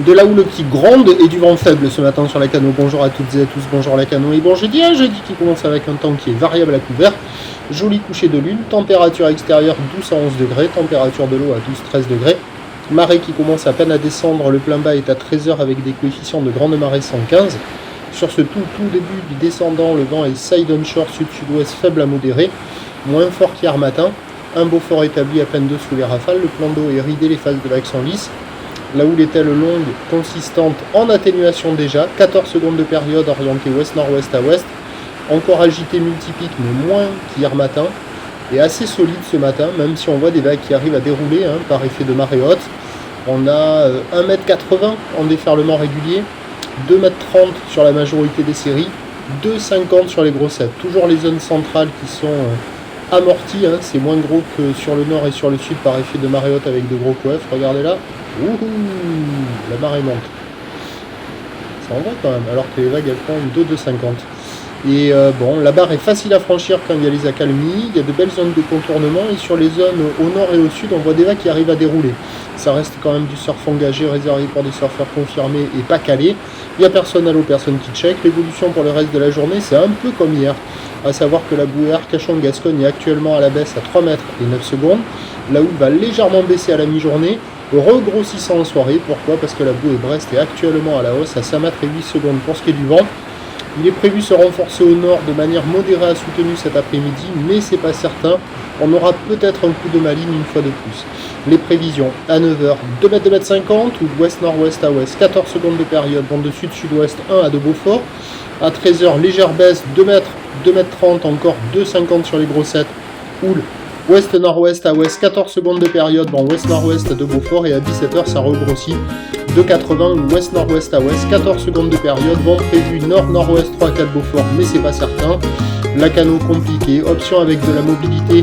De la houle qui gronde et du vent faible ce matin sur la Cano. Bonjour à toutes et à tous, bonjour la Cano et bon jeudi, un jeudi qui commence avec un temps qui est variable à couvert. Joli coucher de lune, température extérieure 12 à 11 degrés, température de l'eau à 12-13 degrés. Marée qui commence à peine à descendre, le plein bas est à 13h avec des coefficients de grande marée 115. Sur ce tout début du descendant, le vent est side onshore sud-sud-ouest faible à modéré, moins fort qu'hier matin. Un beau fort établi à peine dessous les rafales, le plan d'eau est ridé, les phases de vagues sont lisses. La houle est-elle longue, consistante, en atténuation déjà, 14 secondes de période orientée ouest-nord-ouest à ouest, encore agité multipique mais moins qu'hier matin, et assez solide ce matin, même si on voit des vagues qui arrivent à dérouler par effet de marée haute. On a 1,80 m en déferlement régulier, 2,30 m sur la majorité des séries, 2,50 m sur les grossettes. Toujours les zones centrales qui sont amorties, c'est moins gros que sur le nord et sur le sud par effet de marée haute avec de gros coefs, regardez là. Ouhou, la marée monte. Ça en va quand même, alors que les vagues elles font 2,50. Et bon, la barre est facile à franchir quand il y a les accalmies, il y a de belles zones de contournement, et sur les zones au nord et au sud, on voit des vagues qui arrivent à dérouler. Ça reste quand même du surf engagé, réservé pour des surfeurs confirmés et pas calés. Il n'y a personne à l'eau, personne qui check. L'évolution pour le reste de la journée, c'est un peu comme hier. À savoir que la bouée Arcachon-Gascogne est actuellement à la baisse à 3 mètres et 9 secondes. La houle va légèrement baisser à la mi-journée, regrossissant en soirée. Pourquoi? Parce que la bouée Brest est actuellement à la hausse à 5 mètres et 8 secondes pour ce qui est du vent. Il est prévu se renforcer au nord de manière modérée à soutenue cet après-midi, mais c'est pas certain. On aura peut-être un coup de maline une fois de plus. Les prévisions, à 9h, 2,50 m ou d'ouest-nord-ouest à ouest, 14 secondes de période, vent de sud-sud-ouest 1 à de Beaufort. À 13h, légère baisse, 2 m, 2,30 m, encore 2,50 m sur les grossettes, houle. Ouest-nord-ouest à ouest, 14 secondes de période, vent ouest-nord-ouest de Beaufort, et à 17h, ça regrossit. 2,80 ou ouest-nord-ouest à ouest, 14 secondes de période, vent prévu nord-nord-ouest 3 à 4 Beaufort, mais c'est pas certain. La Cano compliquée, option avec de la mobilité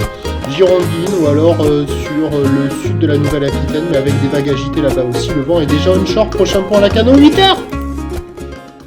girondine ou alors sur le sud de la Nouvelle-Aquitaine, mais avec des vagues agitées là-bas aussi. Le vent est déjà onshore, prochain point à la Cano, 8h.